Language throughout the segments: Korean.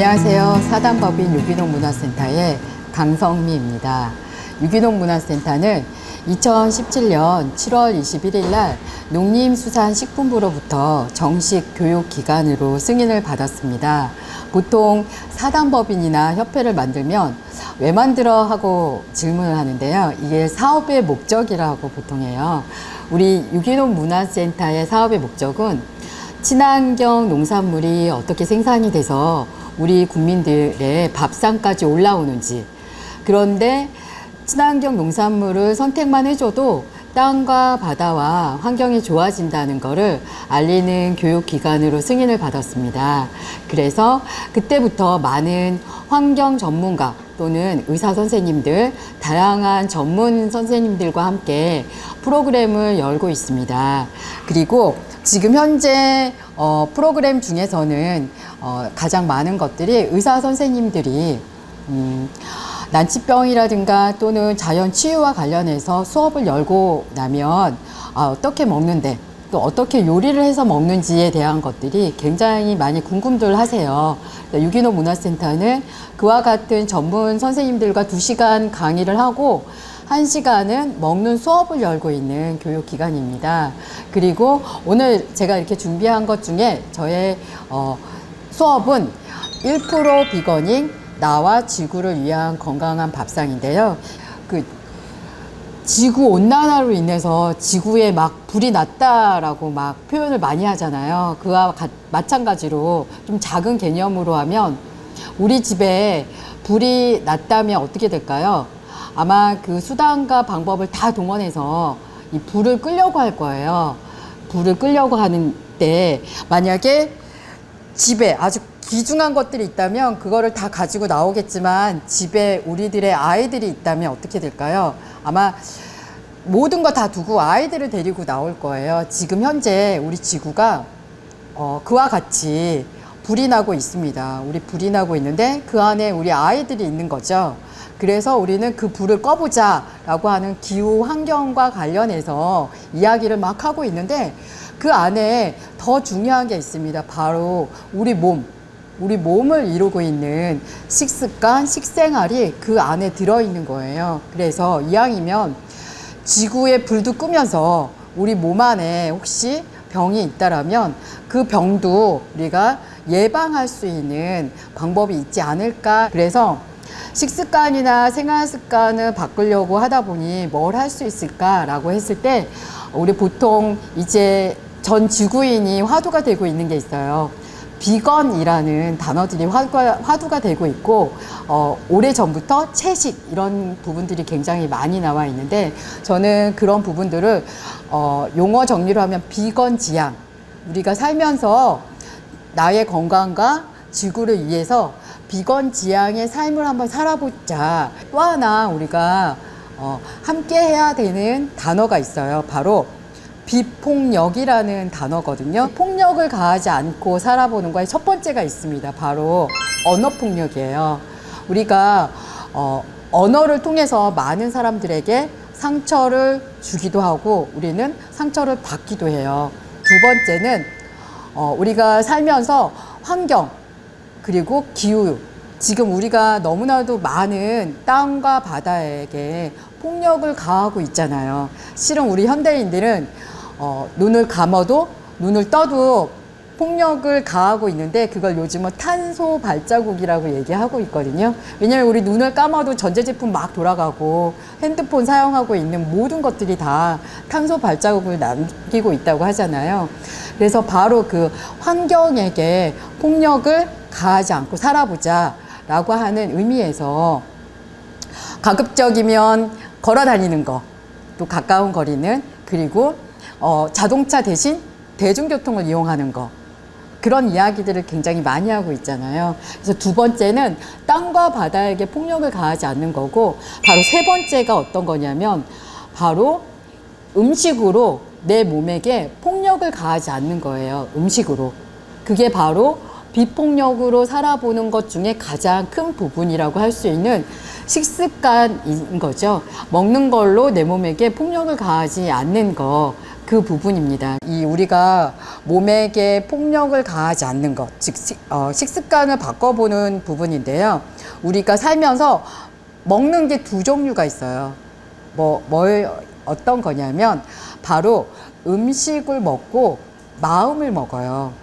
안녕하세요. 사단법인 유기농 문화센터의 강성미입니다. 유기농 문화센터는 2017년 7월 21일 날 농림수산식품부로부터 정식 교육기관으로 승인을 받았습니다. 보통 사단법인이나 협회를 만들면 왜 만들어 하고 질문을 하는데요. 이게 사업의 목적이라고 보통 해요. 우리 유기농 문화센터의 사업의 목적은 친환경 농산물이 어떻게 생산이 돼서 우리 국민들의 밥상까지 올라오는지, 그런데 친환경 농산물을 선택만 해줘도 땅과 바다와 환경이 좋아진다는 것을 알리는 교육기관으로 승인을 받았습니다. 그래서 그때부터 많은 환경 전문가 또는 의사 선생님들, 다양한 전문 선생님들과 함께 프로그램을 열고 있습니다. 그리고 지금 현재 프로그램 중에서는 가장 많은 것들이 의사 선생님들이 난치병이라든가 또는 자연 치유와 관련해서 수업을 열고 나면 어떻게 먹는데 또 어떻게 요리를 해서 먹는지에 대한 것들이 굉장히 많이 궁금들 하세요. 유기농 문화센터는 그와 같은 전문 선생님들과 2시간 강의를 하고 1시간은 먹는 수업을 열고 있는 교육기관입니다. 그리고 오늘 제가 이렇게 준비한 것 중에 저의 수업은 1% 비건인 나와 지구를 위한 건강한 밥상인데요. 지구 온난화로 인해서 지구에 막 불이 났다라고 막 표현을 많이 하잖아요. 그와 마찬가지로 좀 작은 개념으로 하면 우리 집에 불이 났다면 어떻게 될까요? 아마 그 수단과 방법을 다 동원해서 이 불을 끄려고 할 거예요. 불을 끄려고 하는데 만약에 집에 아주 귀중한 것들이 있다면 그거를 다 가지고 나오겠지만 집에 우리들의 아이들이 있다면 어떻게 될까요? 아마 모든 거 다 두고 아이들을 데리고 나올 거예요. 지금 현재 우리 지구가 그와 같이 불이 나고 있습니다. 우리 불이 나고 있는데 그 안에 우리 아이들이 있는 거죠. 그래서 우리는 그 불을 꺼보자 라고 하는 기후 환경과 관련해서 이야기를 막 하고 있는데 그 안에 더 중요한 게 있습니다. 바로 우리 몸을 이루고 있는 식습관, 식생활이 그 안에 들어있는 거예요. 그래서 이왕이면 지구에 불도 끄면서 우리 몸 안에 혹시 병이 있다라면 그 병도 우리가 예방할 수 있는 방법이 있지 않을까. 그래서 식습관이나 생활습관을 바꾸려고 하다 보니 뭘 할 수 있을까라고 했을 때 우리 보통 이제 전 지구인이 화두가 되고 있는 게 있어요. 비건이라는 단어들이 화두가 되고 있고 오래전부터 채식 이런 부분들이 굉장히 많이 나와 있는데 저는 그런 부분들을 용어 정리로 하면 비건 지향, 우리가 살면서 나의 건강과 지구를 위해서 비건 지향의 삶을 한번 살아보자. 또 하나 우리가 함께 해야 되는 단어가 있어요. 바로 비폭력이라는 단어거든요. 폭력을 가하지 않고 살아보는 거에 첫 번째가 있습니다. 바로 언어폭력이에요. 우리가 언어를 통해서 많은 사람들에게 상처를 주기도 하고 우리는 상처를 받기도 해요. 두 번째는 우리가 살면서 환경 그리고 기후, 지금 우리가 너무나도 많은 땅과 바다에게 폭력을 가하고 있잖아요. 실은 우리 현대인들은 눈을 감아도 눈을 떠도 폭력을 가하고 있는데 그걸 요즘은 탄소 발자국이라고 얘기하고 있거든요. 왜냐하면 우리 눈을 감아도 전자제품 막 돌아가고 핸드폰 사용하고 있는 모든 것들이 다 탄소 발자국을 남기고 있다고 하잖아요. 그래서 바로 그 환경에게 폭력을 가하지 않고 살아보자 라고 하는 의미에서 가급적이면 걸어 다니는 거, 또 가까운 거리는, 그리고 자동차 대신 대중교통을 이용하는 거, 그런 이야기들을 굉장히 많이 하고 있잖아요. 그래서 두 번째는 땅과 바다에게 폭력을 가하지 않는 거고, 바로 세 번째가 어떤 거냐면 바로 음식으로 내 몸에게 폭력을 가하지 않는 거예요. 음식으로. 그게 바로 비폭력으로 살아보는 것 중에 가장 큰 부분이라고 할 수 있는 식습관인 거죠. 먹는 걸로 내 몸에게 폭력을 가하지 않는 거, 그 부분입니다. 이 우리가 몸에게 폭력을 가하지 않는 것, 즉 식습관을 바꿔보는 부분인데요. 우리가 살면서 먹는 게 두 종류가 있어요. 어떤 거냐면 바로 음식을 먹고 마음을 먹어요.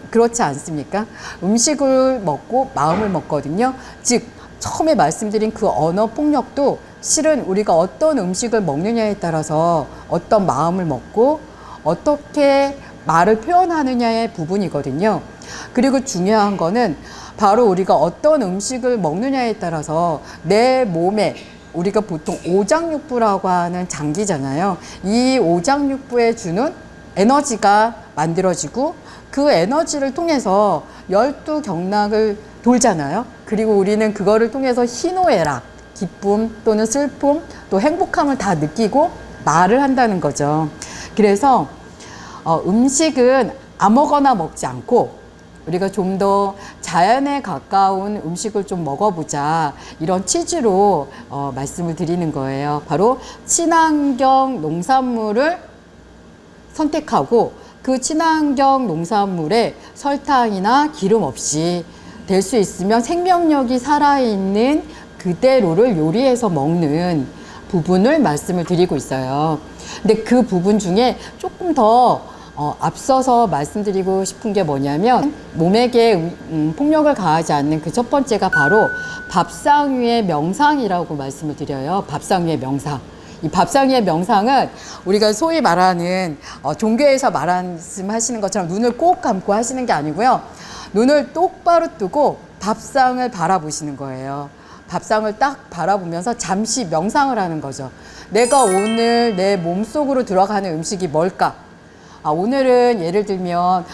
그렇지 않습니까? 음식을 먹고 마음을 먹거든요. 즉 처음에 말씀드린 그 언어 폭력도 실은 우리가 어떤 음식을 먹느냐에 따라서 어떤 마음을 먹고 어떻게 말을 표현하느냐의 부분이거든요. 그리고 중요한 거는 바로 우리가 어떤 음식을 먹느냐에 따라서 내 몸에 우리가 보통 오장육부라고 하는 장기잖아요. 이 오장육부에 주는 에너지가 만들어지고 그 에너지를 통해서 12경락을 돌잖아요. 그리고 우리는 그거를 통해서 희노애락, 기쁨 또는 슬픔 또 행복함을 다 느끼고 말을 한다는 거죠. 그래서 음식은 아무거나 먹지 않고 우리가 좀 더 자연에 가까운 음식을 좀 먹어보자, 이런 취지로 말씀을 드리는 거예요. 바로 친환경 농산물을 선택하고 그 친환경 농산물에 설탕이나 기름 없이 될 수 있으면 생명력이 살아있는 그대로를 요리해서 먹는 부분을 말씀을 드리고 있어요. 근데 그 부분 중에 조금 더 앞서서 말씀드리고 싶은 게 뭐냐면 몸에게 폭력을 가하지 않는 그 첫 번째가 바로 밥상 위의 명상이라고 말씀을 드려요. 밥상 위의 명상. 이 밥상 위의 명상은 우리가 소위 말하는 종교에서 말씀하시는 것처럼 눈을 꼭 감고 하시는 게 아니고요. 눈을 똑바로 뜨고 밥상을 바라보시는 거예요. 밥상을 딱 바라보면서 잠시 명상을 하는 거죠. 내가 오늘 내 몸속으로 들어가는 음식이 뭘까? 오늘은 예를 들면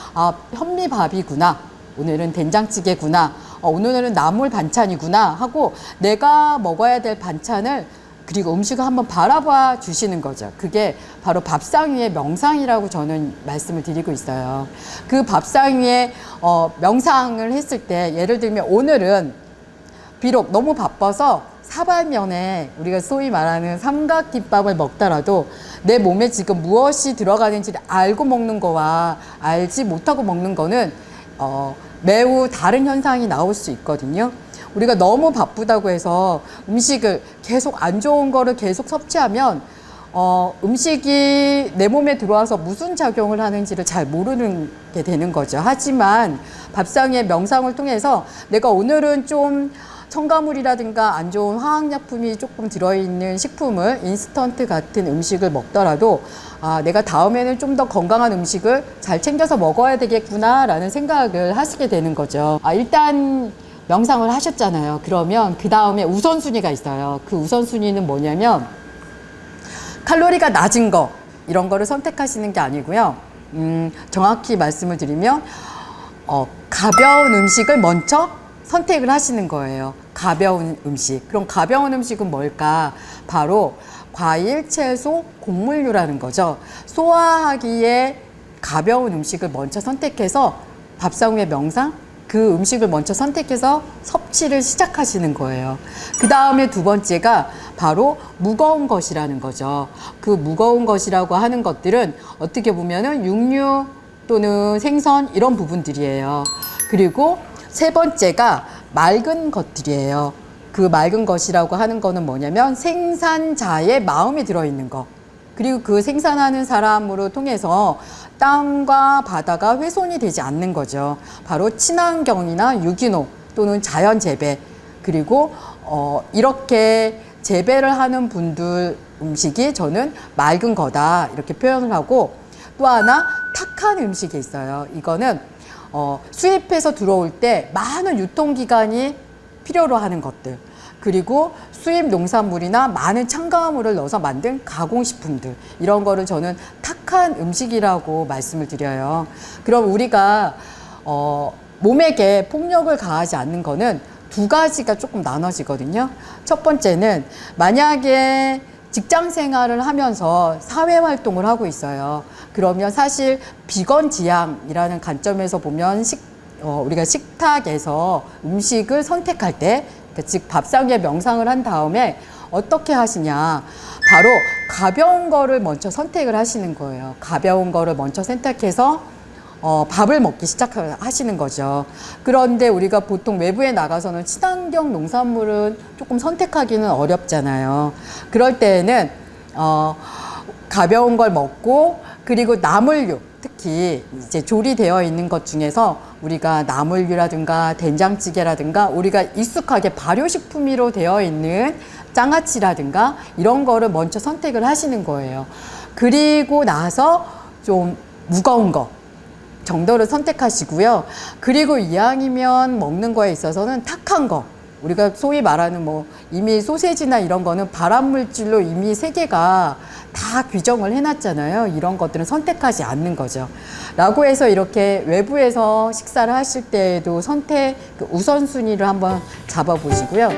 현미밥이구나, 오늘은 된장찌개구나, 오늘은 나물 반찬이구나 하고 내가 먹어야 될 반찬을 그리고 음식을 한번 바라봐 주시는 거죠. 그게 바로 밥상 위의 명상이라고 저는 말씀을 드리고 있어요. 그 밥상 위에 명상을 했을 때 예를 들면 오늘은 비록 너무 바빠서 사발면에 우리가 소위 말하는 삼각김밥을 먹더라도 내 몸에 지금 무엇이 들어가는지를 알고 먹는 거와 알지 못하고 먹는 거는 매우 다른 현상이 나올 수 있거든요. 우리가 너무 바쁘다고 해서 음식을 계속 안 좋은 거를 계속 섭취하면 음식이 내 몸에 들어와서 무슨 작용을 하는지를 잘 모르는 게 되는 거죠. 하지만 밥상의 명상을 통해서 내가 오늘은 좀 첨가물이라든가 안 좋은 화학약품이 조금 들어있는 식품을 인스턴트 같은 음식을 먹더라도 내가 다음에는 좀 더 건강한 음식을 잘 챙겨서 먹어야 되겠구나 라는 생각을 하시게 되는 거죠. 일단 명상을 하셨잖아요. 그러면 그 다음에 우선순위가 있어요. 그 우선순위는 뭐냐면 칼로리가 낮은 거 이런 거를 선택하시는 게 아니고요. 정확히 말씀을 드리면 가벼운 음식을 먼저 선택을 하시는 거예요. 가벼운 음식. 그럼 가벼운 음식은 뭘까? 바로 과일, 채소, 곡물류라는 거죠. 소화하기에 가벼운 음식을 먼저 선택해서 밥상 위의 명상, 그 음식을 먼저 선택해서 섭취를 시작하시는 거예요. 그 다음에 두 번째가 바로 무거운 것이라는 거죠. 그 무거운 것이라고 하는 것들은 어떻게 보면은 육류 또는 생선 이런 부분들이에요. 그리고 세 번째가 맑은 것들이에요. 그 맑은 것이라고 하는 거는 뭐냐면 생산자의 마음이 들어있는 것. 그리고 그 생산하는 사람으로 통해서 땅과 바다가 훼손이 되지 않는 거죠. 바로 친환경이나 유기농 또는 자연 재배. 그리고 이렇게 재배를 하는 분들 음식이 저는 맑은 거다 이렇게 표현을 하고, 또 하나 탁한 음식이 있어요. 이거는 수입해서 들어올 때 많은 유통기간이 필요로 하는 것들, 그리고 수입 농산물이나 많은 첨가물을 넣어서 만든 가공식품들, 이런 거를 저는 탁한 음식이라고 말씀을 드려요. 그럼 우리가 몸에게 폭력을 가하지 않는 거는 두 가지가 조금 나눠지거든요. 첫 번째는 만약에 직장 생활을 하면서 사회 활동을 하고 있어요. 그러면 사실 비건 지향이라는 관점에서 보면 우리가 식탁에서 음식을 선택할 때, 즉 밥상 위에 명상을 한 다음에 어떻게 하시냐. 바로 가벼운 거를 먼저 선택을 하시는 거예요. 가벼운 거를 먼저 선택해서 밥을 먹기 시작하시는 거죠. 그런데 우리가 보통 외부에 나가서는 친환경 농산물은 조금 선택하기는 어렵잖아요. 그럴 때에는 가벼운 걸 먹고, 그리고 나물류, 특히 이제 조리되어 있는 것 중에서 우리가 나물류라든가 된장찌개라든가 우리가 익숙하게 발효식품으로 되어 있는 장아찌라든가 이런 거를 먼저 선택을 하시는 거예요. 그리고 나서 좀 무거운 거 정도를 선택하시고요. 그리고 이왕이면 먹는 거에 있어서는 탁한 거, 우리가 소위 말하는 뭐 이미 소세지나 이런 거는 발암물질로 이미 세계가 다 규정을 해놨잖아요. 이런 것들은 선택하지 않는 거죠. 라고 해서 이렇게 외부에서 식사를 하실 때에도 선택, 우선순위를 한번 잡아보시고요.